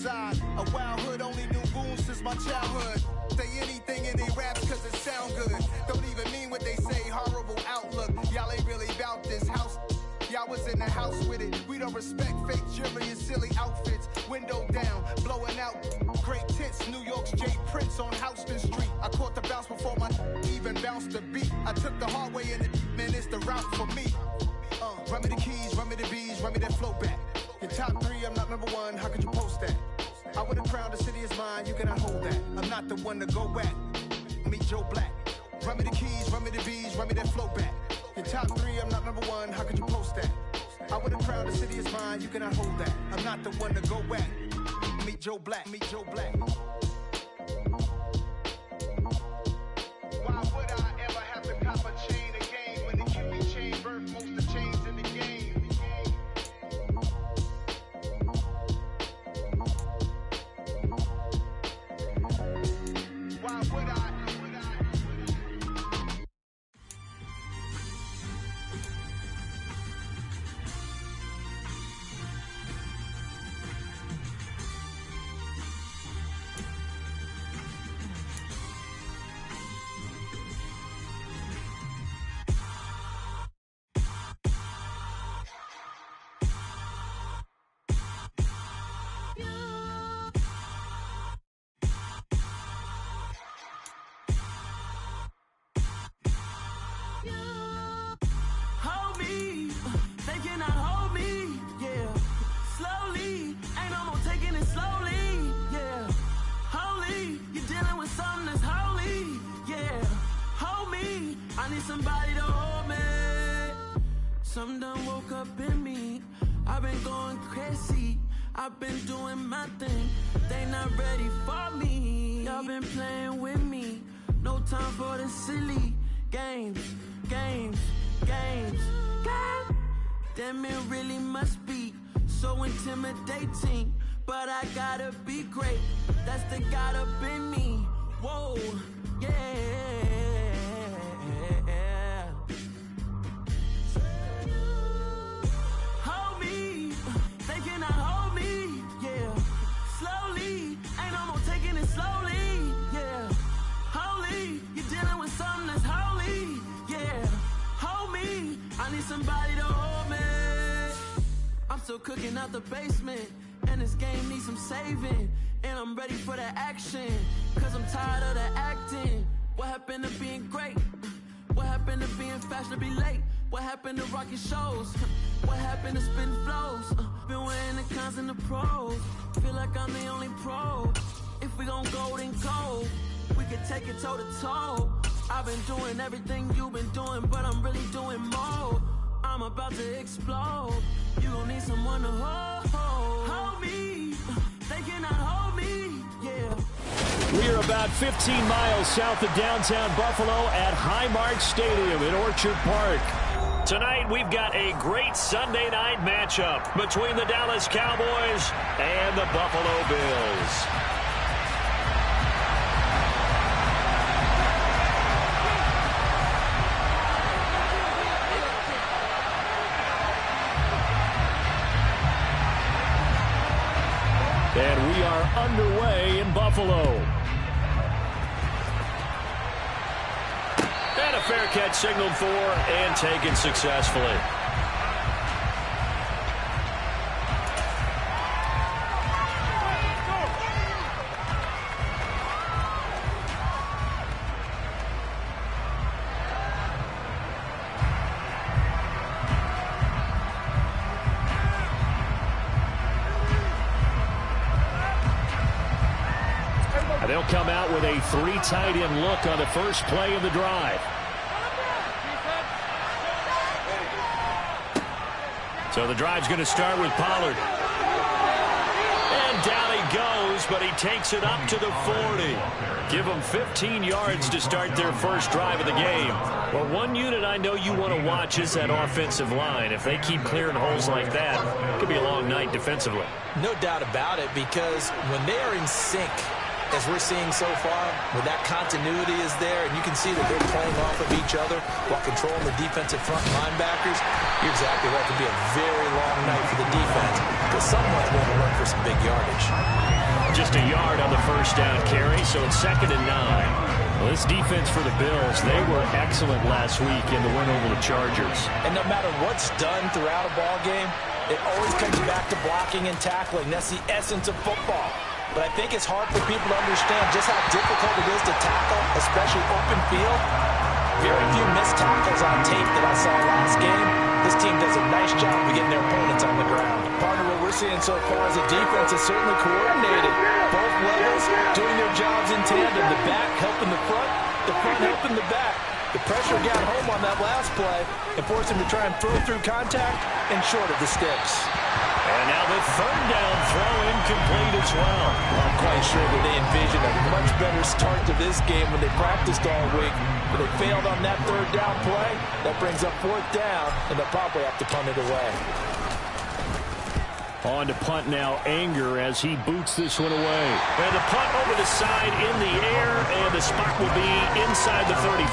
reside. A wild hood, only knew goons since my childhood. Say anything in they raps cause it sound good. Don't even mean what they say, horrible outlook. Y'all ain't really about this house. Y'all was in the house with it. We don't respect fake jewelry and silly outfits. Window down, blowing out. Great tits, New York's J. Prince on Houston Street. I caught the bounce before my even bounced the beat. I took the hard way in it, man, it's the route for me. Run me the keys, run me the bees, run me that flow back. Your top 3, I'm not number 1, how could you post that? I would have crowned the city is mine, you cannot hold that. I'm not the one to go back. Meet Joe Black. Run me the keys, run me the bees, run me that flow back. Your top 3, I'm not number 1, how could you post that? I would have crowned the city is mine, you cannot hold that. I'm not the one to go back. Meet Joe Black, meet Joe Black. Why would I ever have to cop a chain again when the QB chain birthed most of the chains in the game? Why would I? Somebody to hold me. Some done woke up in me. I've been going crazy. I've been doing my thing. They not ready for me. Y'all been playing with me. No time for the silly games. Damn, it really must be so intimidating. But I gotta be great. That's the God up in me. Whoa, yeah. Somebody to hold me. I'm still cooking out the basement, and this game needs some saving. And I'm ready for the action, cause I'm tired of the acting. What happened to being great? What happened to being fashionably late? What happened to rocking shows? What happened to spitting flows? Been weighing the cons and the pros. Feel like I'm the only pro. If we gon' go, then go. We can take it toe to toe. I've been doing everything you've been doing, but I'm really doing more. I'm about to explode. You gon' need someone to hold me. They cannot hold me, yeah. We are about 15 miles south of downtown Buffalo at Highmark Stadium in Orchard Park. Tonight, we've got a great Sunday night matchup between the Dallas Cowboys and the Buffalo Bills. And we are underway in Buffalo. And a fair catch signaled for and taken successfully. They'll come out with a 3 tight end look on the first play of the drive. So the drive's going to start with Pollard. And down he goes, but he takes it up to the 40. Give them 15 yards to start their first drive of the game. Well, one unit I know you want to watch is that offensive line. If they keep clearing holes like that, it could be a long night defensively. No doubt about it, because when they are in sync, as we're seeing so far, where that continuity is there, and you can see that they're playing off of each other while controlling the defensive front linebackers, you're exactly right. It could be a very long night for the defense because someone's going to run for some big yardage. Just a yard on the first down carry, so it's 2nd and 9. Well, this defense for the Bills, they were excellent last week in the win over the Chargers. And no matter what's done throughout a ball game, it always comes back to blocking and tackling. That's the essence of football. But I think it's hard for people to understand just how difficult it is to tackle, especially open field. Very few missed tackles on tape that I saw last game. This team does a nice job of getting their opponents on the ground. Partner, what we're seeing so far as a defense is certainly coordinated. Both levels doing their jobs in tandem. The back helping the front helping the back. The pressure got home on that last play and forced him to try and throw through contact and short of the sticks. And now the 3rd down throw incomplete as well. I'm quite sure that they envisioned a much better start to this game when they practiced all week. But they failed on that 3rd down play. That brings up 4th down, and they'll probably have to punt it away. On to punt now, Anger, as he boots this one away. And the punt over the side in the air, and the spot will be inside the 35.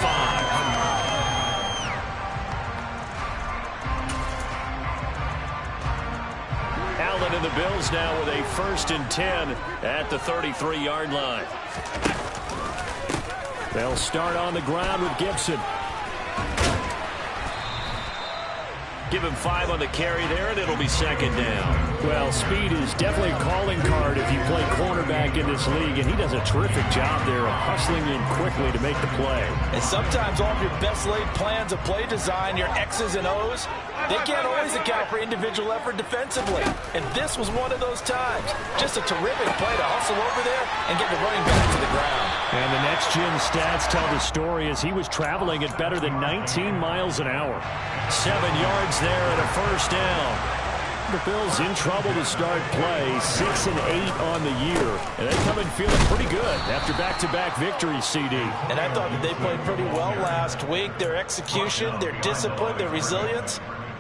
Allen and the Bills now with a 1st and 10 at the 33-yard line. They'll start on the ground with Gibson. Give him 5 on the carry there, and it'll be 2nd down. Well, speed is definitely a calling card if you play cornerback in this league, and he does a terrific job there of hustling in quickly to make the play. And sometimes all of your best laid plans of play design, your X's and O's, they can't always account for individual effort defensively. And this was one of those times. Just a terrific play to hustle over there and get the running back to the ground. And the next gen stats tell the story as he was traveling at better than 19 miles an hour. 7 yards there and a 1st down. The Bills in trouble to start play, 6 and 8 on the year. And they come in feeling pretty good after back-to-back victories, CD. And I thought that they played pretty well last week. Their execution, their discipline, their resilience,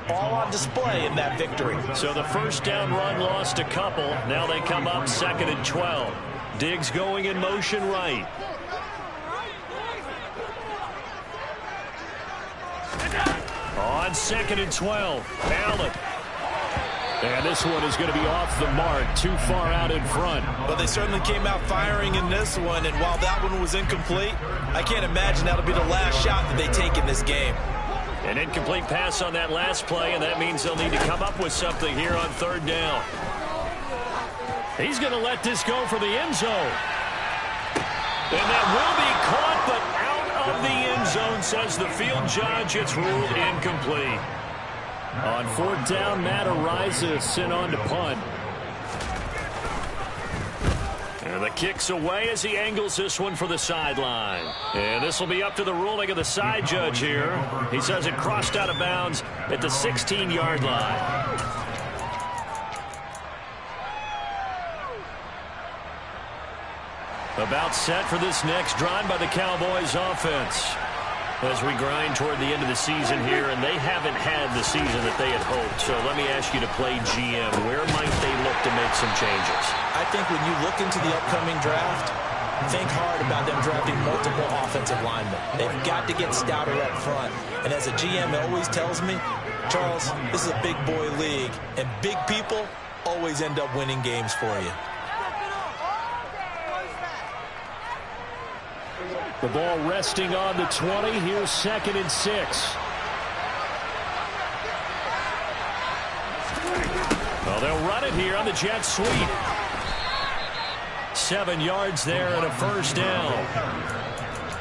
all on display in that victory. So the 1st down run lost a couple. Now they come up 2nd and 12. Diggs going in motion right. On 2nd and 12, Allen. And this one is going to be off the mark, too far out in front. But they certainly came out firing in this one, and while that one was incomplete, I can't imagine that'll be the last shot that they take in this game. An incomplete pass on that last play, and that means they'll need to come up with something here on 3rd down. He's going to let this go for the end zone. And that will be caught, but out of the end zone, says the field judge. It's ruled incomplete. On 4th down, Matt Ariza sent on to punt. And the kick's away as he angles this one for the sideline. And this will be up to the ruling of the side judge here. He says it crossed out of bounds at the 16-yard line. About set for this next drive by the Cowboys offense. As we grind toward the end of the season here, and they haven't had the season that they had hoped. So let me ask you to play GM. Where might they look to make some changes? I think when you look into the upcoming draft, think hard about them drafting multiple offensive linemen. They've got to get stouter up front. And as a GM always tells me, Charles, this is a big boy league, and big people always end up winning games for you. The ball resting on the 20. Here's 2nd and 6. Well, they'll run it here on the jet sweep. 7 yards there and a 1st down.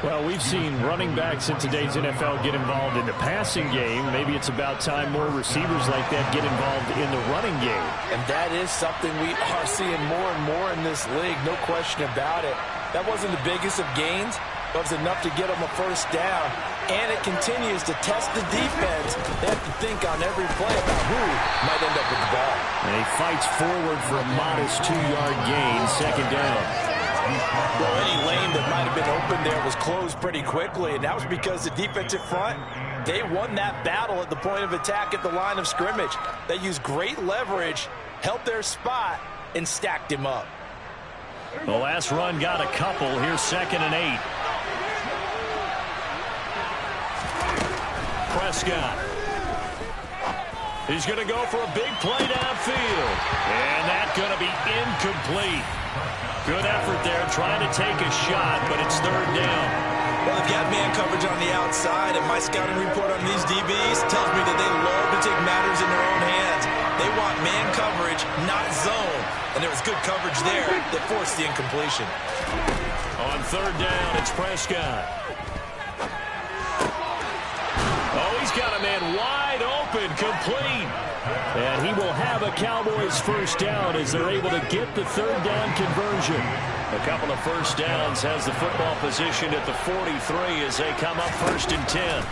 Well, we've seen running backs in today's NFL get involved in the passing game. Maybe it's about time more receivers like that get involved in the running game. And that is something we are seeing more and more in this league, no question about it. That wasn't the biggest of gains, but it was enough to get them a 1st down. And it continues to test the defense. They have to think on every play about who might end up with the ball. And he fights forward for a modest 2-yard gain, 2nd down. Well, any lane that might have been open there was closed pretty quickly, and that was because the defensive front, they won that battle at the point of attack at the line of scrimmage. They used great leverage, held their spot, and stacked him up. The last run got a couple. Here's 2nd and 8. Prescott. He's going to go for a big play downfield. And that's going to be incomplete. Good effort there trying to take a shot, but it's third down. Well, they've got man coverage on the outside, and my scouting report on these DBs tells me that they love to take matters in their own hands. They want man coverage, not zone. And there was good coverage there that forced the incompletion. On third down, it's Prescott. Oh, he's got a man wide open, complete. And he will have a Cowboys first down as they're able to get the third down conversion. A couple of first downs has the football position at the 43 as they come up first and 10.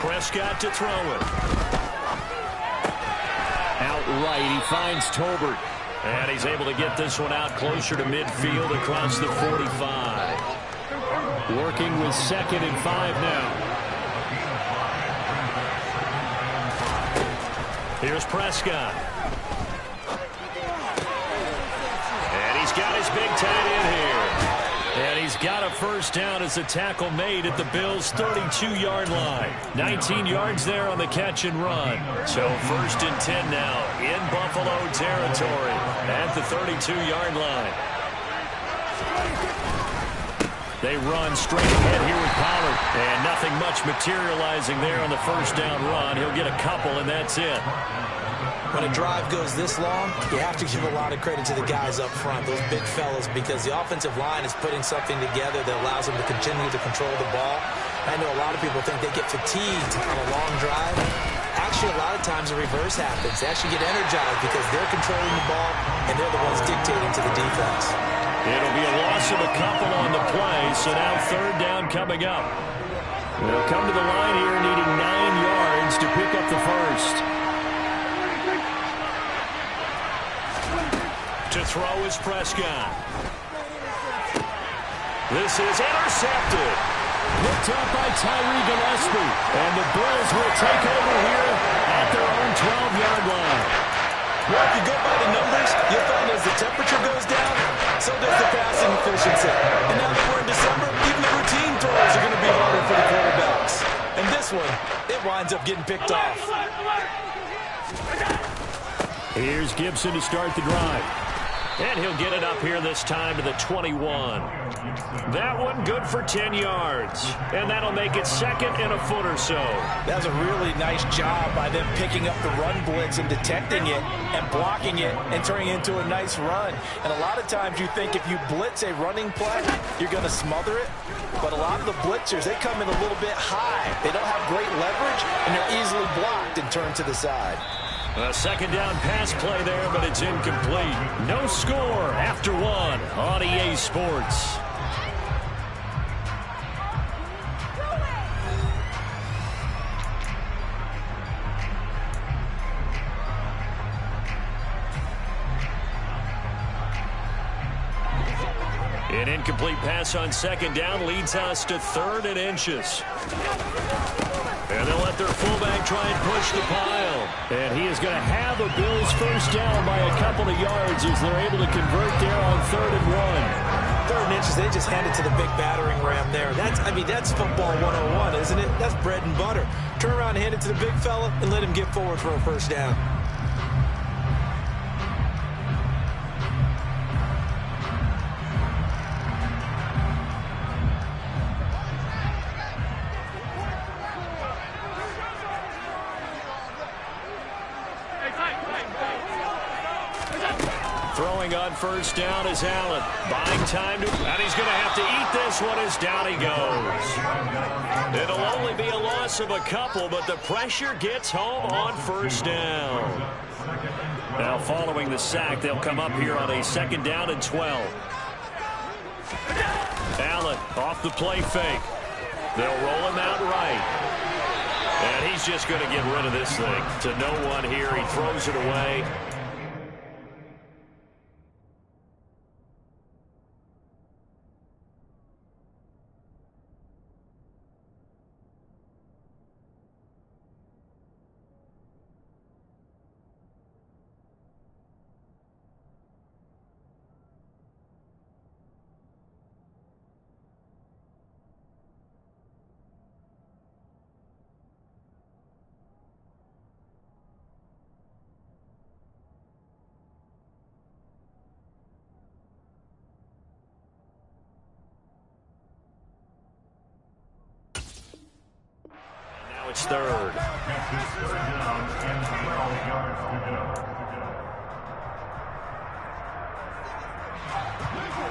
Prescott to throw it. Outright, he finds Tolbert. And he's able to get this one out closer to midfield across the 45. Working with 2nd and 5 now. Here's Prescott. And he's got his big tight end here. And he's got a first down as the tackle made at the Bills' 32-yard line. 19 yards there on the catch and run. So first and 10 now in Buffalo territory at the 32-yard line. They run straight ahead here with Pollard. And nothing much materializing there on the first down run. He'll get a couple, and that's it. When a drive goes this long, you have to give a lot of credit to the guys up front, those big fellas, because the offensive line is putting something together that allows them to continue to control the ball. I know a lot of people think they get fatigued on a long drive. Actually, a lot of times the reverse happens. They actually get energized because they're controlling the ball, and they're the ones dictating to the defense. It'll be a loss of a couple on the play, so now third down coming up. They'll come to the line here needing 9 yards to pick up the first. To throw is Prescott. This is intercepted. Picked up by Tyree Gillespie. And the Bills will take over here at their own 12-yard line. Well, if you go by the numbers, you'll find as the temperature goes down, so does the passing efficiency. And now that we're in December, even the routine throws are going to be harder for the quarterbacks. And this one, it winds up getting picked off. Here's Gibson to start the drive. And he'll get it up here this time to the 21. That one good for 10 yards. And that'll make it second and a foot or so. That was a really nice job by them picking up the run blitz and detecting it and blocking it and turning it into a nice run. And a lot of times you think if you blitz a running play, you're going to smother it. But a lot of the blitzers, they come in a little bit high. They don't have great leverage, and they're easily blocked and turned to the side. A second down pass play there, but it's incomplete. No score after one on EA Sports. An incomplete pass on second down leads us to third and inches. And they'll let their fullback try and push the pile. And he is going to have a Bills first down by a couple of yards as they're able to convert there on 3rd and 1. Third and inches, they just hand it to the big battering ram there. That's football 101, isn't it? That's bread and butter. Turn around and hand it to the big fella and let him get forward for a first down. Throwing on first down is Allen. Buying time to, and he's going to have to eat this one as down he goes. It'll only be a loss of a couple, but the pressure gets home on first down. Now following the sack, they'll come up here on a second down and 12. Allen off the play fake. They'll roll him out right. And he's just going to get rid of this thing to no one here. He throws it away. third.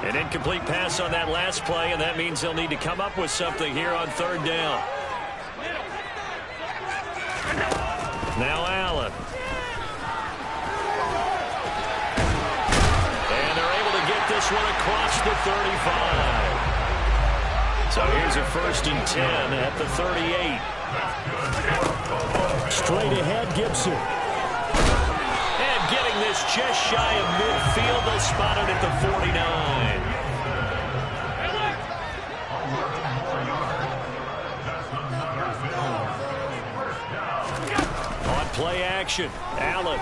An incomplete pass on that last play, and that means they'll need to come up with something here on third down. Now Allen. And they're able to get this one across the 35. So here's a 1st and 10 at the 38. Straight ahead, Gibson. And getting this just shy of midfield, they'll spot it at the 49. On play action, Allen.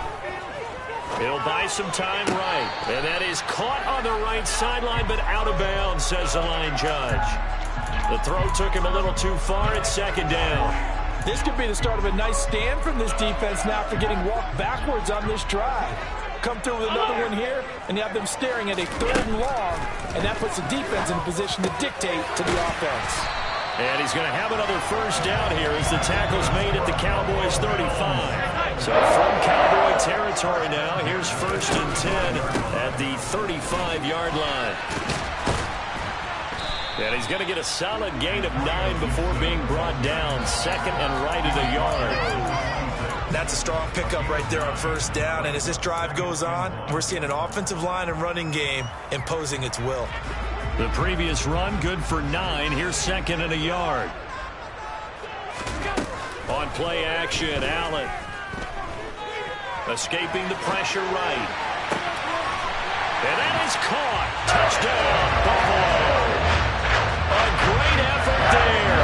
He'll buy some time right. And that is caught on the right sideline, but out of bounds, says the line judge. The throw took him a little too far. It's 2nd down. This could be the start of a nice stand from this defense now after getting walked backwards on this drive. Come through with another one here, and you have them staring at a 3rd and long, and that puts the defense in a position to dictate to the offense. And he's going to have another 1st down here as the tackle's made at the Cowboys' 35. So from Cowboy territory now, here's 1st and 10 at the 35-yard line. And he's going to get a solid gain of 9 before being brought down. 2nd and right at a yard. That's a strong pickup right there on 1st down. And as this drive goes on, we're seeing an offensive line and running game imposing its will. The previous run, good for 9. Here's 2nd and a yard. On play action, Allen. Escaping the pressure right. And that is caught. Touchdown, Buffalo. A great effort there.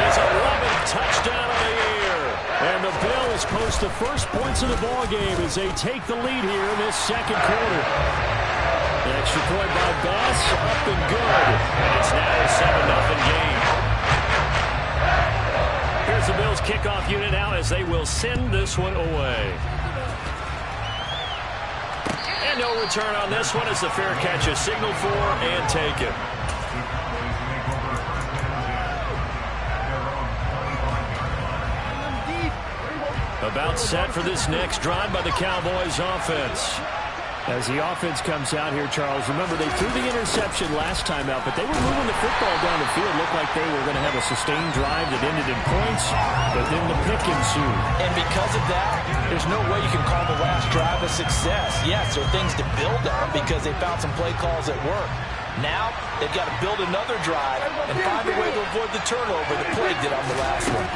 His 11th touchdown of the year. And the Bills post the first points of the ballgame as they take the lead here in this 2nd quarter. The extra point by Bass, up and good. And it's now a 7-0 game. Here's the Bills kickoff unit now as they will send this one away. And no return on this one as the fair catch is signaled for and taken. About set for this next drive by the Cowboys offense. As the offense comes out here, Charles, remember they threw the interception last time out, but they were moving the football down the field. Looked like they were going to have a sustained drive that ended in points, but then the pick ensued. And because of that, there's no way you can call the last drive a success. Yes, there are things to build on because they found some play calls that work. Now, they've got to build another drive and find a way to avoid the turnover that plagued it on the last one.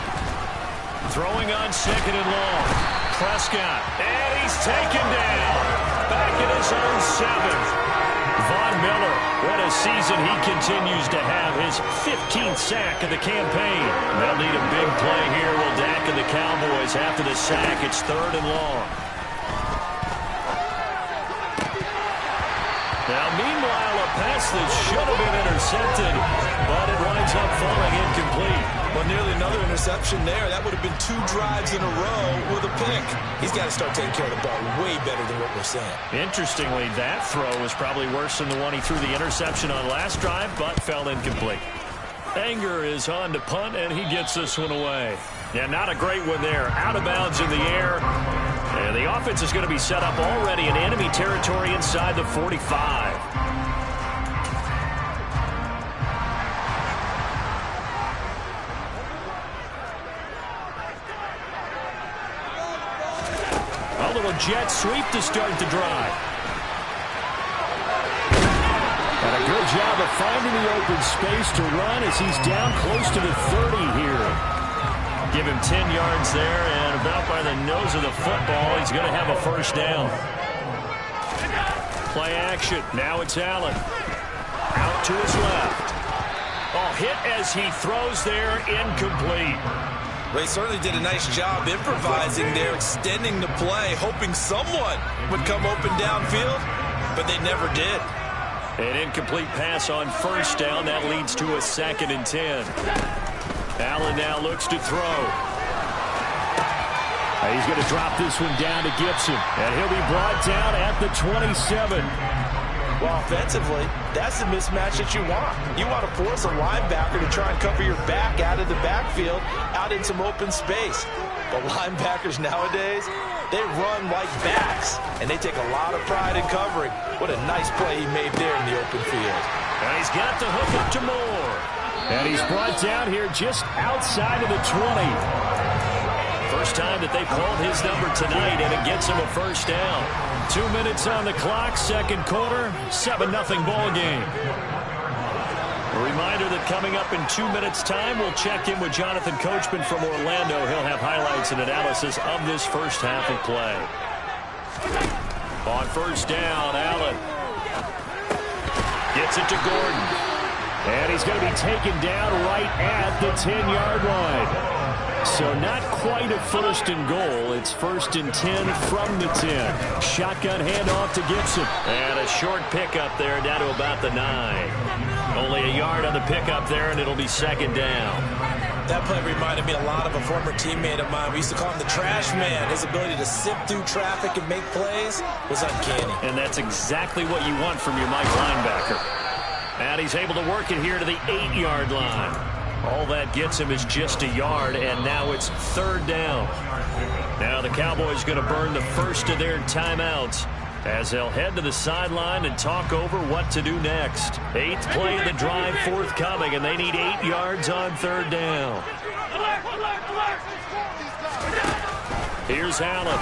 Throwing on 2nd and long. Prescott, and he's taken down. Back in his own 7th. Von Miller, what a season he continues to have. His 15th sack of the campaign. They'll need a big play here. Will Dak and the Cowboys after the sack. It's 3rd and long. Now, meanwhile, a pass that should have been intercepted, but it winds up falling incomplete. Well, nearly another interception there. That would have been 2 drives in a row with a pick. He's got to start taking care of the ball way better than what we're seeing. Interestingly, that throw was probably worse than the one he threw the interception on last drive, but fell incomplete. Anger is on to punt, and he gets this one away. Yeah, not a great one there. Out of bounds in the air. And the offense is going to be set up already in enemy territory inside the 45. A little jet sweep to start the drive. And a good job of finding the open space to run as he's down close to the 30 here. Give him 10 yards there, and about by the nose of the football, he's going to have a 1st down. Play action. Now it's Allen. Out to his left. Oh, hit as he throws there, incomplete. They certainly did a nice job improvising there, extending the play, hoping someone would come open downfield, but they never did. An incomplete pass on 1st down. That leads to a 2nd and 10. Allen now looks to throw. He's going to drop this one down to Gibson, and he'll be brought down at the 27. Well, offensively, that's the mismatch that you want. You want to force a linebacker to try and cover your back out of the backfield, out in some open space. But linebackers nowadays, they run like backs, and they take a lot of pride in covering. What a nice play he made there in the open field. And he's got the hook up to Moore. And he's brought down here just outside of the 20. First time that they've called his number tonight, and it gets him a first down. 2 minutes on the clock, second quarter, 7-0 ball game. A reminder that coming up in 2 minutes' time, we'll check in with Jonathan Coachman from Orlando. He'll have highlights and analysis of this first half of play. On first down, Allen gets it to Gordon. And he's going to be taken down right at the 10-yard line. So not quite a first and goal. It's first and 10 from the 10. Shotgun handoff to Gibson. And a short pickup there down to about the 9. Only a yard on the pickup there, and it'll be second down. That play reminded me a lot of a former teammate of mine. We used to call him the trash man. His ability to sift through traffic and make plays was uncanny. And that's exactly what you want from your Mike linebacker. And he's able to work it here to the 8-yard line. All that gets him is just a yard, and now it's third down. Now the Cowboys going to burn the first of their timeouts as they'll head to the sideline and talk over what to do next. 8th play of the drive forthcoming, and they need 8 yards on third down. Here's Allen.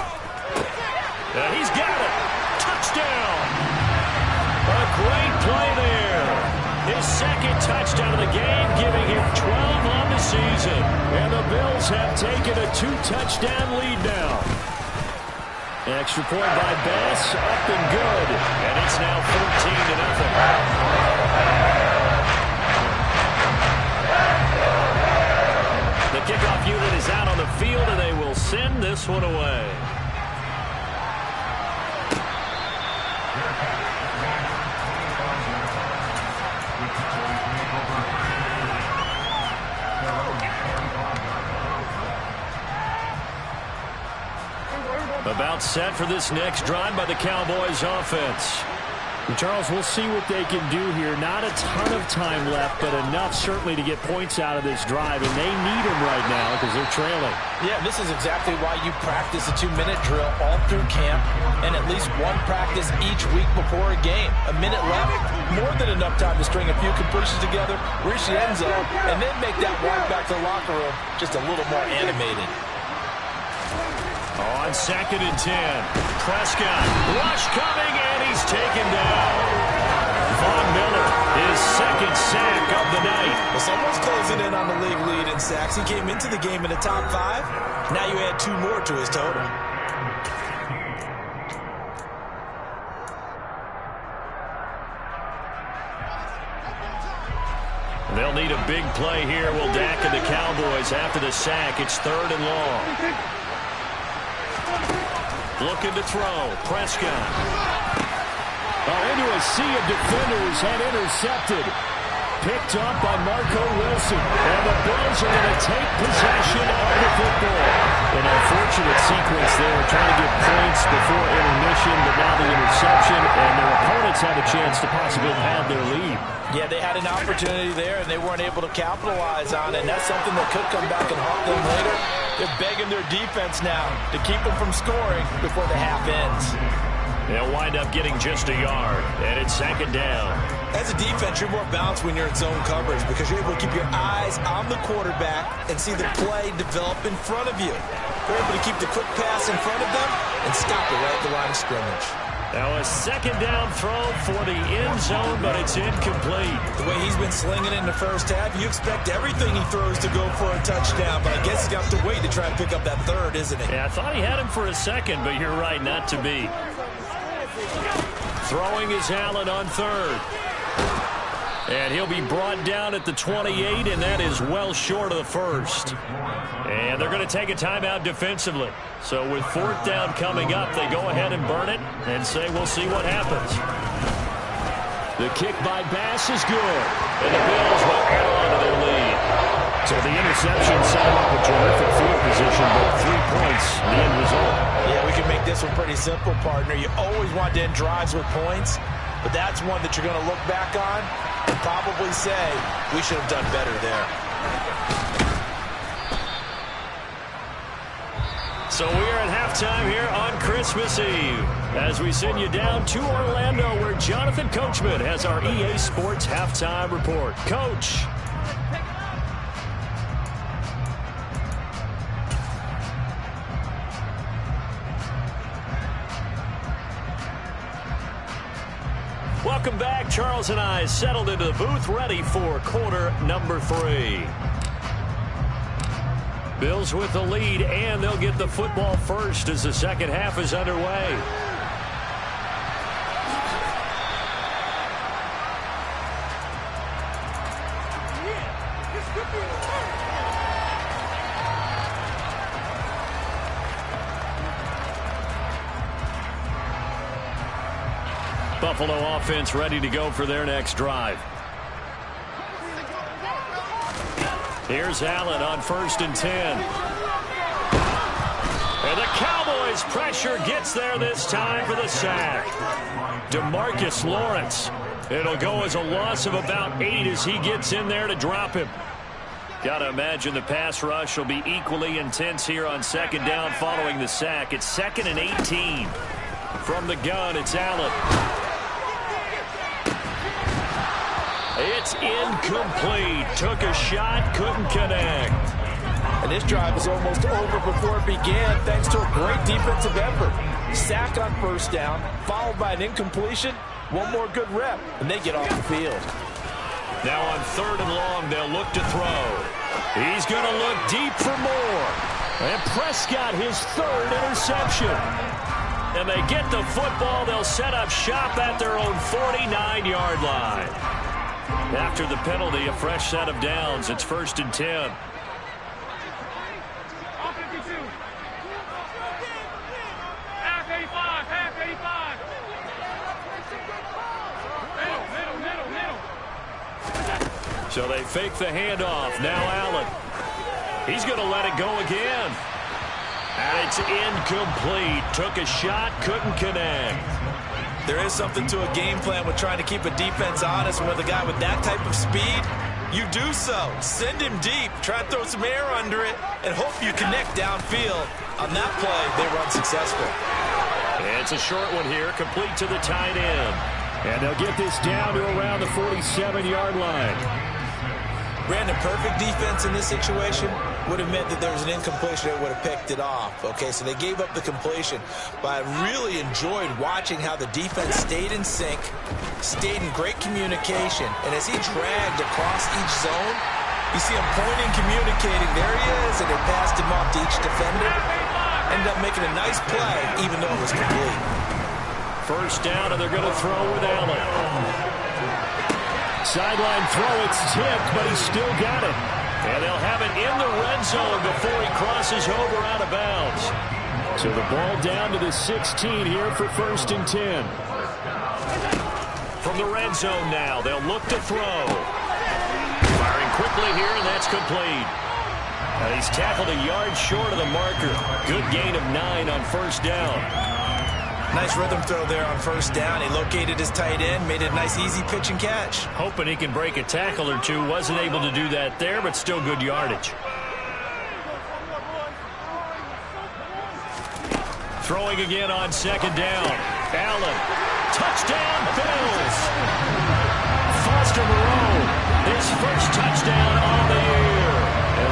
And he's got it. Touchdown. A great play there. His second touchdown of the game, giving him 12 on the season. And the Bills have taken a 2-touchdown lead now. Extra point by Bass, up and good. And it's now 14-0. The kickoff unit is out on the field, and they will send this one away. About set for this next drive by the Cowboys offense. Charles, we'll see what they can do here. Not a ton of time left, but enough certainly to get points out of this drive, and they need them right now because they're trailing. Yeah, this is exactly why you practice a 2-minute drill all through camp and at least one practice each week before a game. A minute left, more than enough time to string a few completions together, reach the end zone, and then make that walk back to the locker room just a little more animated. On second and 10, Prescott, rush coming, and he's taken down. Von Miller, his second sack of the night. Well, someone's closing in on the league lead in sacks. He came into the game in the top 5. Now you add 2 more to his total. They'll need a big play here. Will Dak and the Cowboys after the sack. It's third and long. Looking to throw. Prescott. Into a sea of defenders and intercepted. Picked up by Marco Wilson. And the Bills are going to take possession of the football. An unfortunate sequence there, trying to get points before intermission, but now the interception, and their opponents have a chance to possibly pad their lead. Yeah, they had an opportunity there, and they weren't able to capitalize on it, and that's something that could come back and haunt them later. They're begging their defense now to keep them from scoring before the half ends. They'll wind up getting just a yard, and it's second down. As a defense, you're more balanced when you're in zone coverage because you're able to keep your eyes on the quarterback and see the play develop in front of you. They're able to keep the quick pass in front of them and stop it right at the line of scrimmage. Now a second down throw for the end zone, but it's incomplete. The way he's been slinging it in the first half, you expect everything he throws to go for a touchdown, but I guess he's got to wait to try and pick up that third, isn't he? Yeah, I thought he had him for a second, but you're right, not to be. Throwing is Allen on third. And he'll be brought down at the 28, and that is well short of the first. And they're going to take a timeout defensively. So with fourth down coming up, they go ahead and burn it and say we'll see what happens. The kick by Bass is good. And the Bills will add on to their lead. So the interception set him up with terrific field position, but 3 points, the end result. Yeah, we can make this one pretty simple, partner. You always want to end drives with points. but that's one that you're going to look back on and probably say, we should have done better there. So we are at halftime here on Christmas Eve as we send you down to Orlando where Jonathan Coachman has our EA Sports halftime report. Coach. Welcome back. Charles and I settled into the booth ready for quarter number 3. Bills with the lead, and they'll get the football first as the second half is underway. Buffalo offense ready to go for their next drive. Here's Allen on 1st and 10. And the Cowboys pressure gets there this time for the sack. DeMarcus Lawrence. It'll go as a loss of about 8 as he gets in there to drop him. Got to imagine the pass rush will be equally intense here on 2nd down following the sack. It's 2nd and 18. From the gun, it's Allen. It's incomplete. Took a shot, couldn't connect. And this drive is almost over before it began thanks to a great defensive effort. Sack on 1st down, followed by an incompletion. One more good rep, and they get off the field. Now on 3rd and long, they'll look to throw. He's going to look deep for more. And Prescott, his 3rd interception. And they get the football. They'll set up shop at their own 49-yard line. After the penalty, a fresh set of downs. It's 1st and 10. So they fake the handoff. Now Allen. He's going to let it go again. And it's incomplete. Took a shot, couldn't connect. There is something to a game plan with trying to keep a defense honest. With a guy with that type of speed, you do so. Send him deep, try to throw some air under it, and hope you connect downfield. On that play, they run successful. It's a short one here, complete to the tight end. And they'll get this down to around the 47-yard line. Brandon, perfect defense in this situation would have meant that there was an incompletion that would have picked it off. Okay, so they gave up the completion. But I really enjoyed watching how the defense stayed in sync, stayed in great communication. And as he dragged across each zone, you see him pointing, communicating. There he is, and they passed him off to each defender. Ended up making a nice play, even though it was complete. 1st down, and they're going to throw with Allen. Sideline throw, it's tipped, but he's still got it. And they'll have it in the red zone before he crosses over out of bounds. So the ball down to the 16 here for 1st and 10. From the red zone now, they'll look to throw. Firing quickly here, and that's complete. Now he's tackled a yard short of the marker. Good gain of 9 on 1st down. Nice rhythm throw there on 1st down. He located his tight end, made it a nice easy pitch and catch. Hoping he can break a tackle or two. Wasn't able to do that there, but still good yardage. Throwing again on 2nd down. Allen. Touchdown, Bills. Foster Moreau, his first touchdown on the year.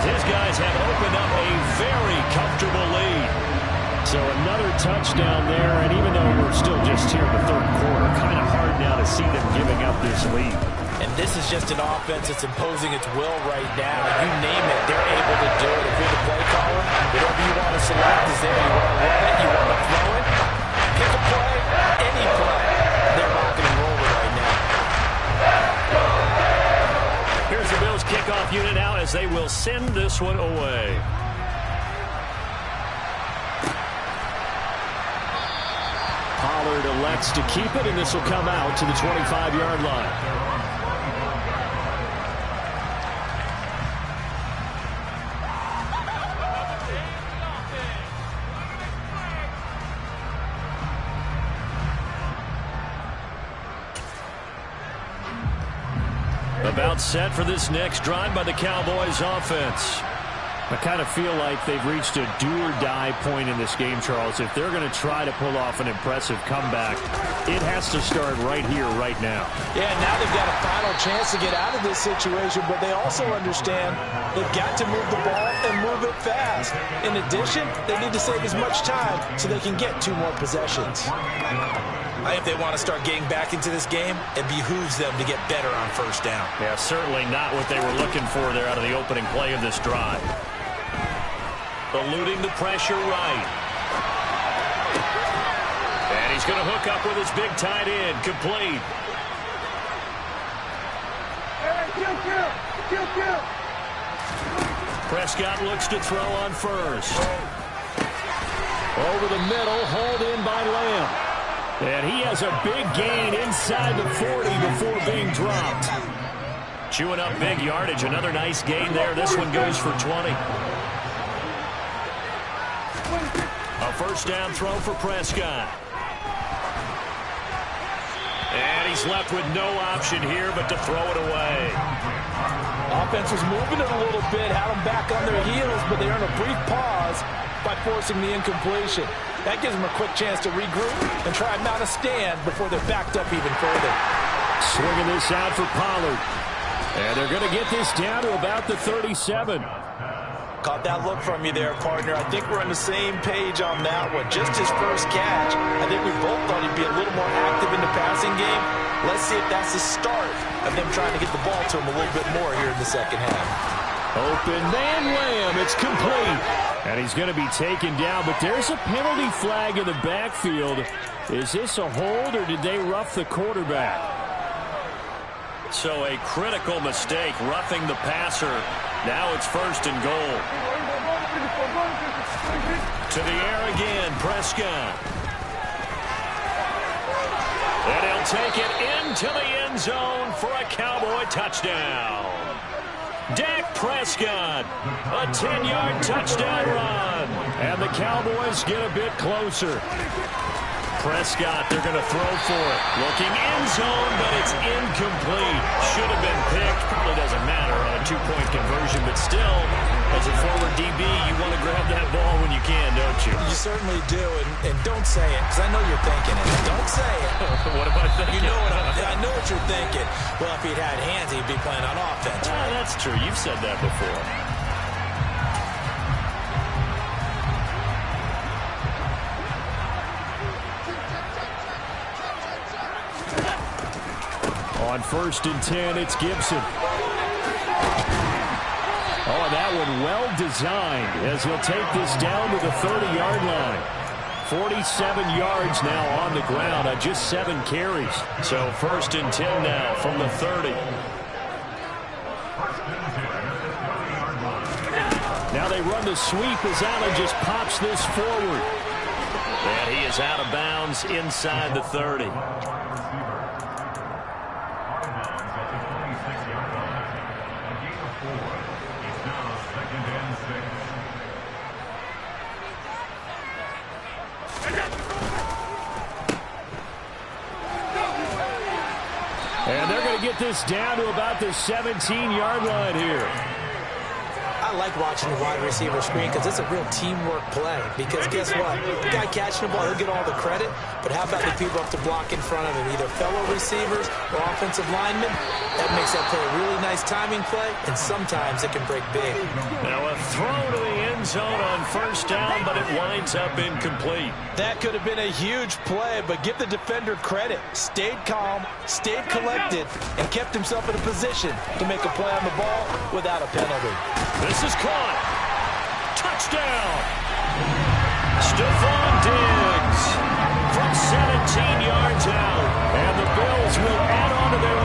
As his guys have opened up a very comfortable lead. So another touchdown there, and even though we're still just here in the 3rd quarter, kind of hard now to see them giving up this lead. And this is just an offense that's imposing its will right now. You name it, they're able to do it. If you're the play caller, whatever you want to select is there. You want to run it, you want to throw it, pick a play, any play. They're rocking and rolling right now. Here's the Bills kickoff unit now as they will send this one away. Pollard elects to keep it, and this will come out to the 25-yard line. About set for this next drive by the Cowboys offense. I kind of feel like they've reached a do-or-die point in this game, Charles. If they're going to try to pull off an impressive comeback, it has to start right here, right now. Yeah, now they've got a final chance to get out of this situation, but they also understand they've got to move the ball and move it fast. In addition, they need to save as much time so they can get 2 more possessions. If they want to start getting back into this game, it behooves them to get better on first down. Yeah, certainly not what they were looking for there out of the opening play of this drive. Eluding the pressure right. And he's going to hook up with his big tight end. Complete. Prescott looks to throw on first. Over the middle, hauled in by Lamb. And he has a big gain inside the 40 before being dropped. Chewing up big yardage. Another nice gain there. This one goes for 20. A first down throw for Prescott. And he's left with no option here but to throw it away. Offense was moving it a little bit, had them back on their heels, but they earned a brief pause by forcing the incompletion. That gives them a quick chance to regroup and try and mount a stand before they're backed up even further. Swinging this out for Pollard. And they're going to get this down to about the 37. Caught that look from you there, partner. I think we're on the same page on that one. Just his first catch. I think we both thought he'd be a little more active in the passing game. Let's see if that's the start of them trying to get the ball to him a little bit more here in the second half. Open man Lamb. It's complete. And he's going to be taken down, but there's a penalty flag in the backfield. Is this a hold, or did they rough the quarterback? So a critical mistake, roughing the passer. Now it's first and goal. To the air again, Prescott. And he'll take it into the end zone for a Cowboy touchdown. Dak Prescott, a 10-yard touchdown run. And the Cowboys get a bit closer. Prescott, they're going to throw for it. Looking end zone, but it's incomplete. Should have been picked. Probably doesn't matter on a 2-point conversion, but still, as a forward DB, you want to grab that ball when you can, don't you? You certainly do, and don't say it, because I know you're thinking it. Don't say it. What am I thinking? You know I know what you're thinking. Well, if he'd had hands, he'd be playing on offense. Right? That's true. You've said that before. On 1st and 10, it's Gibson. Oh, that one well designed as he'll take this down to the 30-yard line. 47 yards now on the ground on just 7 carries. So 1st and 10 now from the 30. Now they run the sweep as Allen just pops this forward. And he is out of bounds inside the 30. And they're going to get this down to about the 17-yard line here. I like watching the wide receiver screen because it's a real teamwork play. Because guess what? The guy catching the ball, he'll get all the credit. But how about the people up to block in front of him? Either fellow receivers or offensive linemen. That makes that play a really nice timing play. And sometimes it can break big. Now a throw to the end zone on 1st down, but it winds up incomplete. That could have been a huge play, but give the defender credit. Stayed calm, stayed collected, and kept himself in a position to make a play on the ball without a penalty. This is caught. Touchdown.